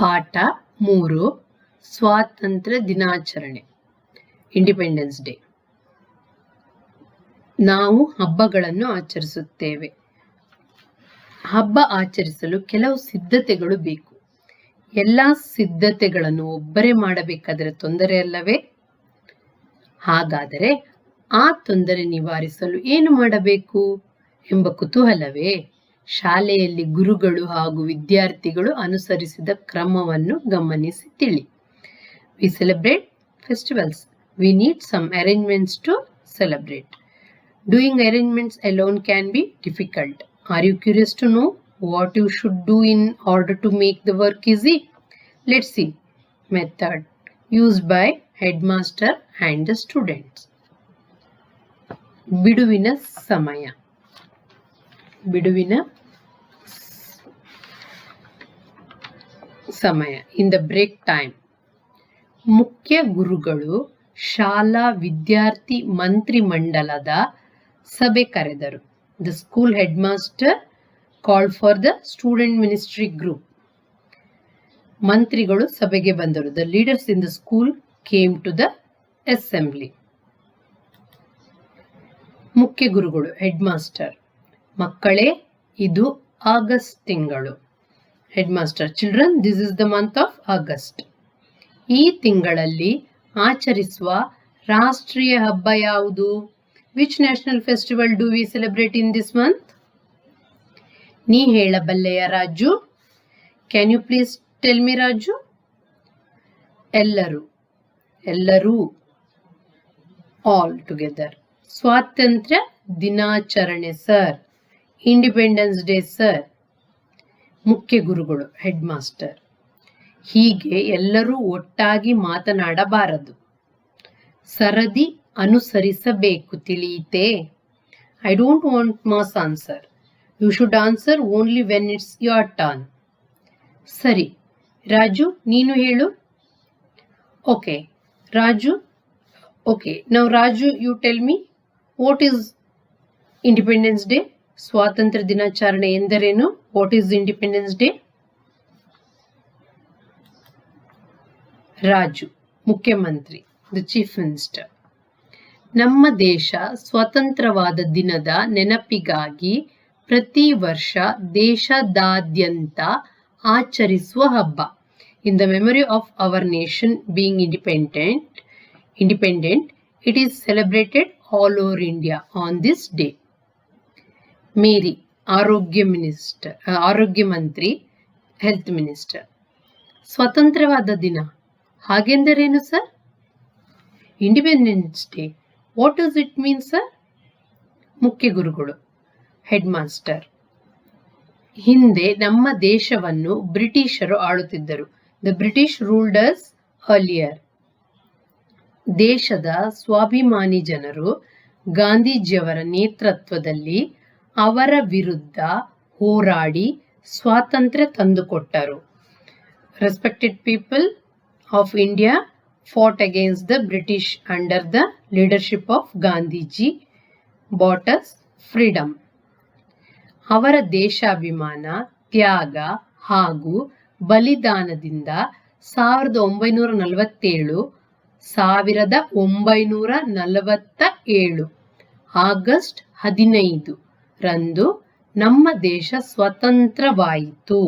ಪಾಠ 3 ಸ್ವಾತಂತ್ರ್ಯ ದಿನಾಚರಣೆ ಇಂಡಿಪೆಂಡೆನ್ಸ್ ಡೇ. ನಾವು ಹಬ್ಬಗಳನ್ನು ಆಚರಿಸುತ್ತೇವೆ. ಹಬ್ಬ ಆಚರಿಸಲು ಕೆಲವು ಸಿದ್ಧತೆಗಳು ಬೇಕು. ಎಲ್ಲ ಸಿದ್ಧತೆಗಳನ್ನು ಒಬ್ಬರೇ ಮಾಡಬೇಕಾದರೆ ತೊಂದರೆ ಅಲ್ಲವೇ? ಹಾಗಾದರೆ ಆ ತೊಂದರೆ ನಿವಾರಿಸಲು ಏನು ಮಾಡಬೇಕು ಎಂಬ ಕುತೂಹಲವೇ? ಶಾಲೆಯಲ್ಲಿ ಗುರುಗಳು ಹಾಗೂ ವಿದ್ಯಾರ್ಥಿಗಳು ಅನುಸರಿಸಿದ ಕ್ರಮವನ್ನು ಗಮನಿಸಿ ತಿಳಿ. We celebrate festivals. We need some arrangements to celebrate. Doing arrangements alone can be difficult. Are you curious to know what you should do in order to make the work easy? Let's see. Method used by headmaster and the students. ಬಿಡುವಿನ ಸಮಯ. ಬಿಡುವಿನ ಸಮಯ in the break time. ಮುಖ್ಯ ಗುರುಗಳು ಶಾಲಾ ವಿದ್ಯಾರ್ಥಿ ಮಂತ್ರಿಮಂಡಲದ ಸಭೆ ಕರೆದರು. The school head master called for the student ministry group. ಮಂತ್ರಿಗಳು ಸಭೆಗೆ ಬಂದರು. The leaders in the school came to the assembly. ಮುಖ್ಯ ಗುರುಗಳು ಹೆಡ್ ಮಾಸ್ಟರ್. ಮಕ್ಕಳೇ, ಇದು ಆಗಸ್ಟ್ ತಿಂಗಳು. Head master, children, this is the month of August. ಈ ತಿಂಗಳಲ್ಲಿ ಆಚರಿಸುವ ರಾಷ್ಟ್ರೀಯ ಹಬ್ಬ ಯಾವುದು? Which national festival do we celebrate in this month? ನೀ ಹೇಳಬಲ್ಲೆಯ Raju? Can you please tell me Raju? ಎಲ್ಲರೂ ಆಲ್ ಟುಗೆದರ್. ಸ್ವಾತಂತ್ರ್ಯ ದಿನಾಚರಣೆ ಸರ್. Independence day sir. ಮುಖ್ಯ ಗುರುಗಳು ಹೆಡ್ ಮಾಸ್ಟರ್. ಹೀಗೆ ಎಲ್ಲರೂ ಒಟ್ಟಾಗಿ ಮಾತನಾಡಬಾರದು. ಸರದಿ ಅನುಸರಿಸಬೇಕು, ತಿಳಿಯಿತೆ? I don't want mass answer. You should answer only when it's your turn. ಸರಿ ರಾಜು, ನೀನು ಹೇಳು. Okay Raju. Okay, now Raju, you tell me what is independence day? ಸ್ವಾತಂತ್ರ್ಯ ದಿನಾಚರಣೆ ಎಂದರೇನು? What is independence day? Raju, ಮುಖ್ಯಮಂತ್ರಿ, ದ ಚೀಫ್ ಮಿನಿಸ್ಟರ್. ನಮ್ಮ ದೇಶ ಸ್ವತಂತ್ರವಾದ ದಿನದ ನೆನಪಿಗಾಗಿ ಪ್ರತಿ ವರ್ಷ ದೇಶದಾದ್ಯಂತ ಆಚರಿಸುವ ಹಬ್ಬ. In the memory of our nation being independent, it is celebrated all over India on this day. Mary, ಆರೋಗ್ಯ ಮಂತ್ರಿ, ಹೆಲ್ತ್ ಮಿನಿಸ್ಟರ್. ಸ್ವತಂತ್ರವಾದ ದಿನ ಹಾಗೆಂದರೇನು sir? Independence day, what does it mean sir? ಮುಖ್ಯ ಗುರುಗಳು ಹೆಡ್ ಮಾಸ್ಟರ್. ಹಿಂದೆ ನಮ್ಮ ದೇಶವನ್ನು ಬ್ರಿಟಿಷರು ಆಳುತ್ತಿದ್ದರು. The British ruled us earlier. ದೇಶದ ಸ್ವಾಭಿಮಾನಿ ಜನರು ಗಾಂಧೀಜಿಯವರ ನೇತೃತ್ವದಲ್ಲಿ ಅವರ ವಿರುದ್ಧ ಹೋರಾಡಿ ಸ್ವಾತಂತ್ರ್ಯ ತಂದುಕೊಟ್ಟರು. Respected people of India fought against the British under the leadership of Gandhiji, bought us freedom. ಅವರ ದೇಶಾಭಿಮಾನ, ತ್ಯಾಗ ಹಾಗೂ ಬಲಿದಾನದಿಂದ 1947 ಆಗಸ್ಟ್ 15 ರಂದು ನಮ್ಮ ದೇಶ ಸ್ವತಂತ್ರವಾಯಿತು.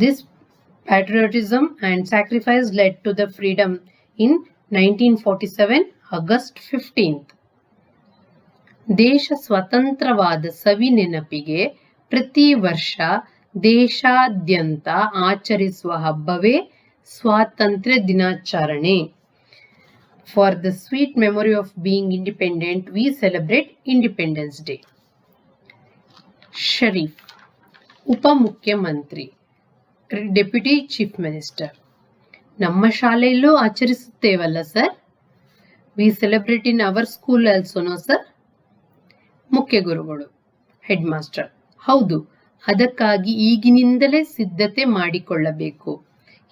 This patriotism and sacrifice led to the freedom in 1947 August 15th. ದೇಶ ಸ್ವತಂತ್ರವಾದ ಸವಿ ನೆನಪಿಗೆ ಪ್ರತಿ ವರ್ಷ ದೇಶಾದ್ಯಂತ ಆಚರಿಸುವ ಹಬ್ಬವೇ ಸ್ವಾತಂತ್ರ್ಯ ದಿನಾಚರಣೆ. For the sweet memory of being independent, we celebrate Independence Day. Sharif, ಉಪಮುಖ್ಯಮಂತ್ರಿ, ಡೆಪ್ಯೂಟಿ ಚೀಫ್ ಮಿನಿಸ್ಟರ್. ನಮ್ಮ ಶಾಲೆಯಲ್ಲೂ ಆಚರಿಸುತ್ತೇವಲ್ಲ sir? We celebrate in our school also, no sir? ಮುಖ್ಯ ಗುರುಗಳು ಹೆಡ್ ಮಾಸ್ಟರ್. ಹೌದು, ಅದಕ್ಕಾಗಿ ಈಗಿನಿಂದಲೇ ಸಿದ್ಧತೆ ಮಾಡಿಕೊಳ್ಳಬೇಕು.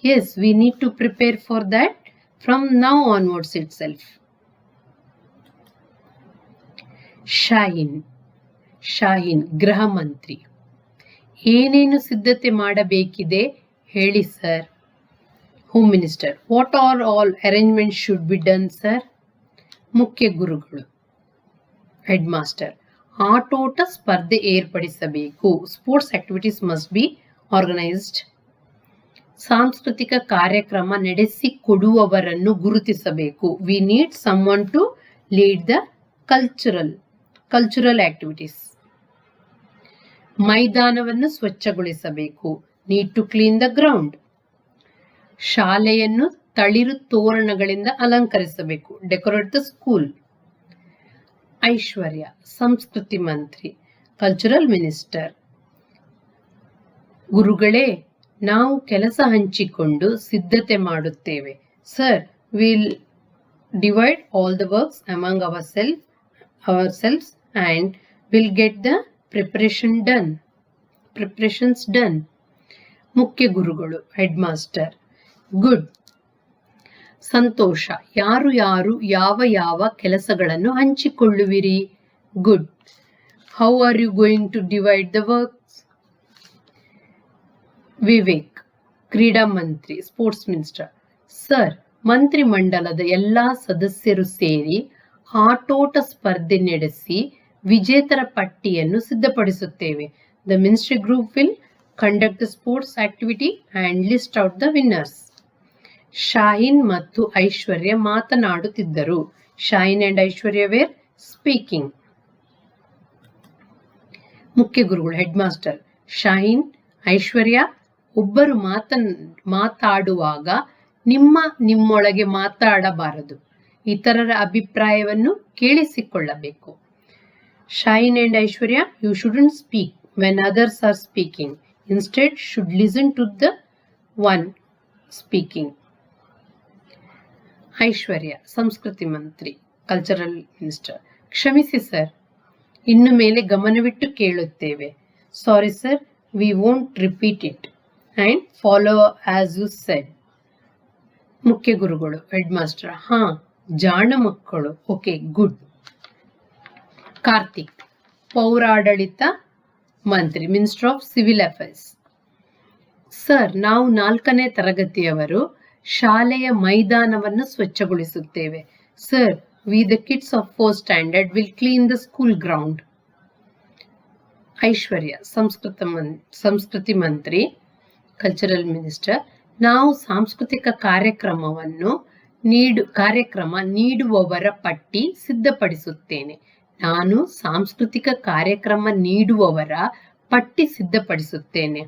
Yes, we need to prepare for that from now onwards itself. Shaheen, ಗೃಹ ಮಂತ್ರಿ. ಏನೇನು ಸಿದ್ಧತೆ ಮಾಡಬೇಕಿದೆ ಹೇಳಿ sir? Home minister, what are all arrangement should be done sir? ಮುಖ್ಯ ಗುರುಗಳು. ಹೆಡ್ ಮಾಸ್ಟರ್, ಆಟೋಟ ಸ್ಪರ್ಧೆ ಏರ್ಪಡಿಸಬೇಕು. Sports activities must be organised. ಸಾಂಸ್ಕೃತಿಕ ಕಾರ್ಯಕ್ರಮ ನಡೆಸಿಕೊಡುವವರನ್ನು ಗುರುತಿಸಬೇಕು. We need someone to lead the cultural activities. ಮೈದಾನವನ್ನು ಸ್ವಚ್ಛಗೊಳಿಸಬೇಕು. Need to clean the ground. ಶಾಲೆಯನ್ನು ತಳಿರು ತೋರಣಗಳಿಂದ ಅಲಂಕರಿಸಬೇಕು. Decorate the school. ಐಶ್ವರ್ಯ, ಸಂಸ್ಕೃತಿ ಮಂತ್ರಿ, ಕಲ್ಚರಲ್ ಮಿನಿಸ್ಟರ್. ಗುರುಗಳೇ, ನಾವು ಕೆಲಸ ಹಂಚಿಕೊಂಡು ಸಿದ್ಧತೆ ಮಾಡುತ್ತೇವೆ. Sir, will divide all the works among ourselves and will get the preparations done. ಮುಖ್ಯ ಗುರುಗಳು. Head master, good. ಸಂತೋಷ, ಯಾರು ಯಾವ ಕೆಲಸಗಳನ್ನು ಹಂಚಿಕೊಳ್ಳುವಿರಿ? Good. How are you going to divide the works? Vivek, ಕ್ರೀಡಾ ಮಂತ್ರಿ, ಸ್ಪೋರ್ಟ್ಸ್ ಮಿನಿಸ್ಟರ್. ಸರ್, ಮಂತ್ರಿ ಮಂಡಲದ ಎಲ್ಲಾ ಸದಸ್ಯರು ಸೇರಿ ಆಟೋಟ ಸ್ಪರ್ಧೆ ನಡೆಸಿ ವಿಜೇತರ ಪಟ್ಟಿಯನ್ನು ಸಿದ್ಧಪಡಿಸುತ್ತೇವೆ. The ministry group will conduct the sports activity and list out the winners. Shaheen ಮತ್ತು ಐಶ್ವರ್ಯ ಮಾತನಾಡುತ್ತಿದ್ದರು. Shaheen and Aishwarya were speaking. ಮುಖ್ಯ ಗುರುಗಳು. ಹೆಡ್ ಮಾಸ್ಟರ್, ಶಾಹೀನ್, ಐಶ್ವರ್ಯ, ಒಬ್ಬರು ಮಾತಾಡುವಾಗ ನಿಮ್ಮೊಳಗೆ ಮಾತಾಡಬಾರದು. ಇತರರ ಅಭಿಪ್ರಾಯವನ್ನು ಕೇಳಿಸಿಕೊಳ್ಳಬೇಕು. Shaheen and Aishwarya, you shouldn't speak when others are speaking. Instead should listen to the one speaking. Aishwarya, ಸಂಸ್ಕೃತಿ ಮಂತ್ರಿ, ಕಲ್ಚರಲ್ ಮಿನಿಸ್ಟರ್. ಕ್ಷಮಿಸಿ ಸರ್, ಇನ್ನು ಮೇಲೆ ಗಮನವಿಟ್ಟು ಕೇಳುತ್ತೇವೆ. Sorry sir, we won't repeat it and follow as you said. ಮುಖ್ಯ ಗುರುಗಳು. ಹೆಡ್ ಮಾಸ್ಟರ್, ಹಾ, ಜಾಣ ಮಕ್ಕಳು. Okay, good. ಕಾರ್ತಿಕ್, ಪೌರಾಡಳಿತ ಮಂತ್ರಿ, minister of civil affairs. Sir, ನಾವು 4ನೇ ತರಗತಿಯವರು ಶಾಲೆಯ ಮೈದಾನವನ್ನು ಸ್ವಚ್ಛಗೊಳಿಸುತ್ತೇವೆ. Sir, we the kids of 4th standard will clean the school ground. Aishwarya, ಸಂಸ್ಕೃತಿ ಮಂತ್ರಿ, ಕಲ್ಚರಲ್ ಮಿನಿಸ್ಟರ್. ನಾವು ಸಾಂಸ್ಕೃತಿಕ ಕಾರ್ಯಕ್ರಮ ನೀಡುವವರ ಪಟ್ಟಿ ಸಿದ್ಧಪಡಿಸುತ್ತೇನೆ. ನಾನು ಸಾಂಸ್ಕೃತಿಕ ಕಾರ್ಯಕ್ರಮ ನೀಡುವವರ ಪಟ್ಟಿ ಸಿದ್ಧಪಡಿಸುತ್ತೇನೆ.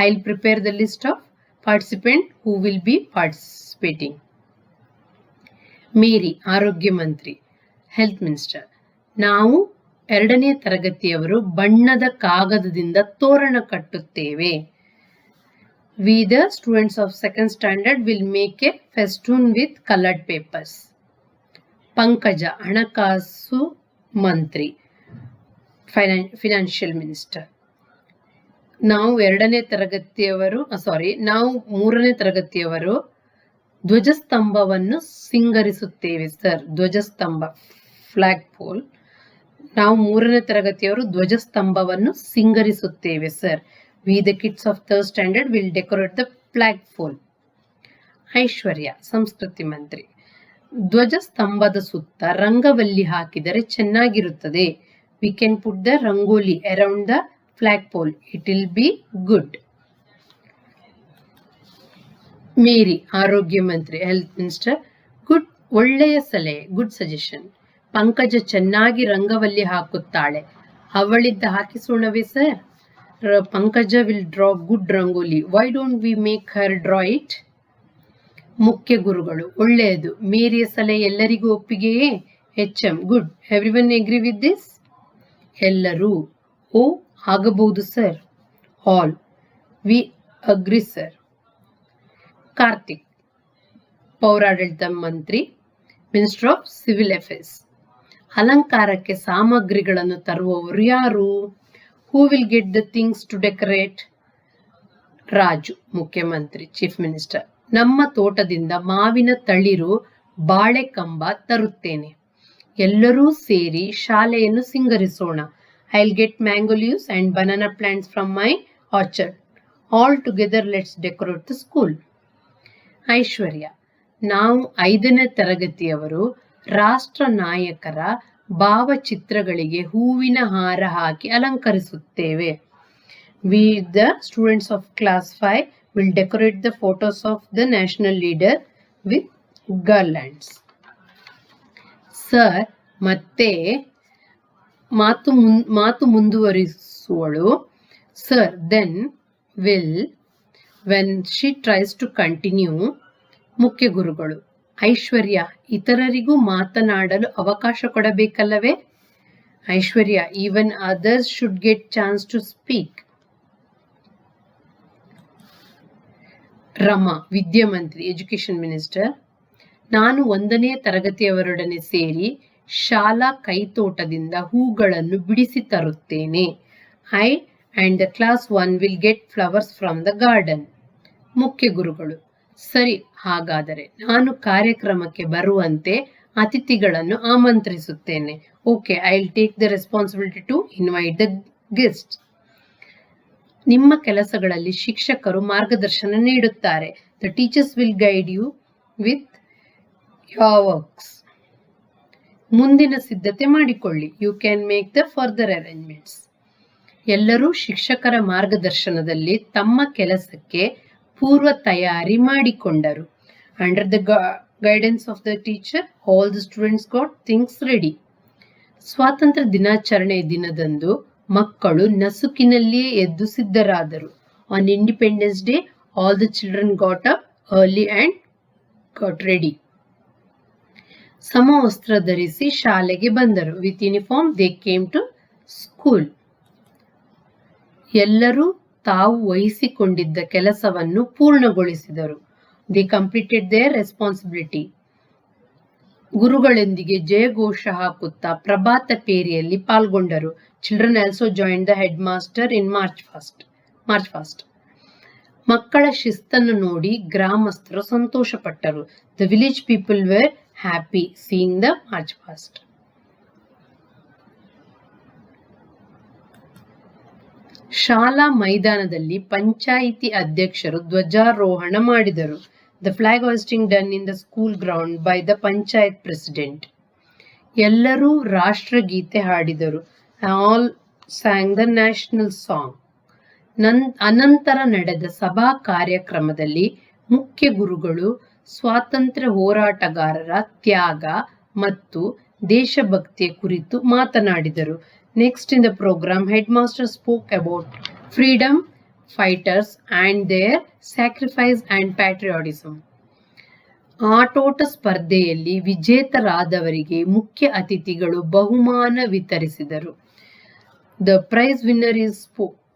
I will prepare the list of participant who will be participating. Mary, ಆರೋಗ್ಯ ಮಂತ್ರಿ, ಹೆಲ್ತ್ ಮಿನಿಸ್ಟರ್. ನಾವು 2ನೇ ತರಗತಿಯವರು ಬಣ್ಣದ ಕಾಗದದಿಂದ ತೋರಣ ಕಟ್ಟುತ್ತೇವೆ. We the students of 2nd standard will make a festoon with colored papers. ಪಂಕಜ, ಹಣಕಾಸು ಮಂತ್ರಿ, ಫೈನಾನ್ಷಿಯಲ್ ಮಿನಿಸ್ಟರ್. ನಾವು 3ನೇ ತರಗತಿಯವರು ಧ್ವಜಸ್ತಂಭವನ್ನು ಸಿಂಗರಿಸುತ್ತೇವೆ. ಸರ್, ಧ್ವಜಸ್ತಂಭ, ಫ್ಲಾಗ್ ಪೋಲ್. ನಾವು 3ನೇ ತರಗತಿಯವರು ಧ್ವಜಸ್ತಂಭವನ್ನು ಸಿಂಗರಿಸುತ್ತೇವೆ. Sir, we the kids of 3rd standard will decorate the flagpole. ಐಶ್ವರ್ಯ, ಸಂಸ್ಕೃತಿ ಮಂತ್ರಿ. ಧ್ವಜಸ್ತಂಭದ ಸುತ್ತ ರಂಗವಲ್ಲಿ ಹಾಕಿದರೆ ಚೆನ್ನಾಗಿರುತ್ತದೆ. We can put the rangoli around the flagpole. It will be good. ಮೇರಿ, ಆರೋಗ್ಯ ಮಂತ್ರಿ, ಹೆಲ್ತ್ ಮಿನಿಸ್ಟರ್. ಗುಡ್, ಒಳ್ಳೆಯ ಸಲಹೆ, ಗುಡ್ ಸಜೆಷನ್. ಪಂಕಜ ಚೆನ್ನಾಗಿ ರಂಗವಲ್ಲಿ ಹಾಕುತ್ತಾಳೆ. ಅವಳಿದ್ದ ಹಾಕಿಸೋಣವೇ sir? Pankaja will draw good rangoli. Why don't we make her draw it? ಮುಖ್ಯ ಗುರುಗಳು. ಒಳ್ಳೆಯದು. ಮೇರಿಯ ಸಲಹೆ ಎಲ್ಲರಿಗೂ ಒಪ್ಪಿಗೆಯೇ? HM, good. Everyone agree with this? ಎಲ್ಲರೂ. ಓ, ಆಗಬಹುದು sir. All, we agree sir. Karthik, ಪೌರಾಡಳಿತ ಮಂತ್ರಿ, ಮಿನಿಸ್ಟರ್ ಆಫ್ ಸಿವಿಲ್ ಅಫೇರ್ಸ್. ಅಲಂಕಾರಕ್ಕೆ ಸಾಮಗ್ರಿಗಳನ್ನು ತರುವವರು ಯಾರು? Who will get the things to decorate? Raju, ಮುಖ್ಯಮಂತ್ರಿ, ಚೀಫ್ ಮಿನಿಸ್ಟರ್. ನಮ್ಮ ತೋಟದಿಂದ ಮಾವಿನ ತಳಿರು ಬಾಳೆ ಕಂಬ ತರುತ್ತೇನೆ. ಎಲ್ಲರೂ ಸೇರಿ ಶಾಲೆಯನ್ನು ಸಿಂಗರಿಸೋಣ. I'll get mango leaves and banana plants from my orchard. All together let's decorate the school. ಐಶ್ವರ್ಯ: ನಾವು 5ನೇ ತರಗತಿಯವರು ರಾಷ್ಟ್ರ ನಾಯಕರ ಭಾವಚಿತ್ರಗಳಿಗೆ ಹೂವಿನ ಹಾರ ಹಾಕಿ ಅಲಂಕರಿಸುತ್ತೇವೆ. We, the students of class 5, will decorate the photos of the national leader with garlands. Sir ಮತ್ತೆ ಮಾತು ಮುಂದುವರಿಸುವಳು. Sir then will when she tries to continue. ಮುಖ್ಯ ಗುರುಗಳು: ಐಶ್ವರ್ಯ, ಇತರರಿಗೂ ಮಾತನಾಡಲು ಅವಕಾಶ ಕೊಡಬೇಕಲ್ಲವೇ? Aishwarya: even others should get chance to speak. Rama, ವಿದ್ಯಾಮಂತ್ರಿ, ಎಜುಕೇಶನ್ ಮಿನಿಸ್ಟರ್: ನಾನು 1ನೇ ತರಗತಿಯವರೊಡನೆ ಸೇರಿ ಶಾಲಾ ಕೈತೋಟದಿಂದ ಹೂಗಳನ್ನು ಬಿಡಿಸಿ ತರುತ್ತೇನೆ. I and the class 1 will get flowers from the garden. ಮುಖ್ಯ ಗುರುಗಳು: ಸರಿ, ಹಾಗಾದರೆ ನಾನು ಕಾರ್ಯಕ್ರಮಕ್ಕೆ ಬರುವಂತೆ ಅತಿಥಿಗಳನ್ನು ಆಮಂತ್ರಿಸುತ್ತೇನೆ. Okay, I will take the responsibility to invite the guest. ನಿಮ್ಮ ಕೆಲಸಗಳಲ್ಲಿ ಶಿಕ್ಷಕರು ಮಾರ್ಗದರ್ಶನ ನೀಡುತ್ತಾರೆ. The teachers will guide you with your works. ಮುಂದಿನ ಸಿದ್ಧತೆ ಮಾಡಿಕೊಳ್ಳಿ. You can make the further arrangements. ಎಲ್ಲರೂ ಶಿಕ್ಷಕರ ಮಾರ್ಗದರ್ಶನದಲ್ಲಿ ತಮ್ಮ ಕೆಲಸಕ್ಕೆ ಪೂರ್ವ ತಯಾರಿ ಮಾಡಿಕೊಂಡರು. Under the guidance of the teacher, all the students got things ready. ಸ್ವಾತಂತ್ರ್ಯ ದಿನಾಚರಣೆ ದಿನದಂದು ಮಕ್ಕಳು ನಸುಕಿನಲ್ಲಿಯೇ ಎದ್ದು ಸಿದ್ಧರಾದರು. On independence day, all the children got up early and got ready. ಸಮವಸ್ತ್ರ ಧರಿಸಿ ಶಾಲೆಗೆ ಬಂದರು. With uniform they came to school. ಎಲ್ಲರೂ ತಾವು ವಹಿಸಿಕೊಂಡಿದ್ದ ಕೆಲಸವನ್ನು ಪೂರ್ಣಗೊಳಿಸಿದರು. They completed their responsibility. ಗುರುಗಳೊಂದಿಗೆ ಜಯಘೋಷ ಹಾಕುತ್ತಾ ಪ್ರಭಾತ ಪೇರಿಯಲ್ಲಿ ಪಾಲ್ಗೊಂಡರು. Children also join the head master in march fast. ಮಕ್ಕಳ ಶಿಸ್ತನ್ನು ನೋಡಿ ಗ್ರಾಮಸ್ಥರು ಸಂತೋಷಪಟ್ಟರು. The village people were happy seeing the march fast. ಶಾಲಾ ಮೈದಾನದಲ್ಲಿ ಪಂಚಾಯಿತಿ ಅಧ್ಯಕ್ಷರು ಧ್ವಜಾರೋಹಣ ಮಾಡಿದರು. The flag hoisting done in the school ground by the panchayat president. ಎಲ್ಲರೂ ರಾಷ್ಟ್ರಗೀತೆ ಹಾಡಿದರು. All sang the national song. ಅನಂತರ ನಡೆದ ಸಭಾ ಕಾರ್ಯಕ್ರಮದಲ್ಲಿ ಮುಖ್ಯ ಗುರುಗಳು ಸ್ವಾತಂತ್ರ್ಯ ಹೋರಾಟಗಾರರ ತ್ಯಾಗ ಮತ್ತು ದೇಶಭಕ್ತಿಯ ಕುರಿತು ಮಾತನಾಡಿದರು. Next in the program, headmaster spoke about freedom fighters and their sacrifice and patriotism. ಆಟೋಟ ಸ್ಪರ್ಧೆಯಲ್ಲಿ ವಿಜೇತರಾದವರಿಗೆ ಮುಖ್ಯ ಅತಿಥಿಗಳು ಬಹುಮಾನ ವಿತರಿಸಿದರು. The prize winner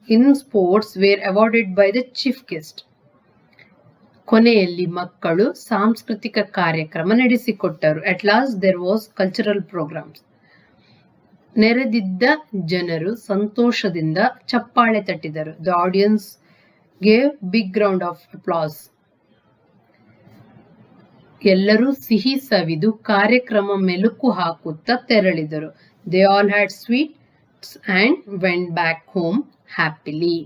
in sports were awarded by the chief guest. ಕೊನೆಯಲ್ಲಿ ಮಕ್ಕಳು ಸಾಂಸ್ಕೃತಿಕ ಕಾರ್ಯಕ್ರಮ ನಡೆಸಿಕೊಟ್ಟರು. At last there was cultural programs. ನೆರೆದಿದ್ದ ಜನರು ಸಂತೋಷದಿಂದ ಚಪ್ಪಾಳೆ ತಟ್ಟಿದರು. The audience gave big round of applause. ಎಲ್ಲರೂ ಸಿಹಿ ಸವಿದು ಕಾರ್ಯಕ್ರಮ ಮೆಲುಕು ಹಾಕುತ್ತಾ ತೆರಳಿದರು. They all had sweets and went back home happily.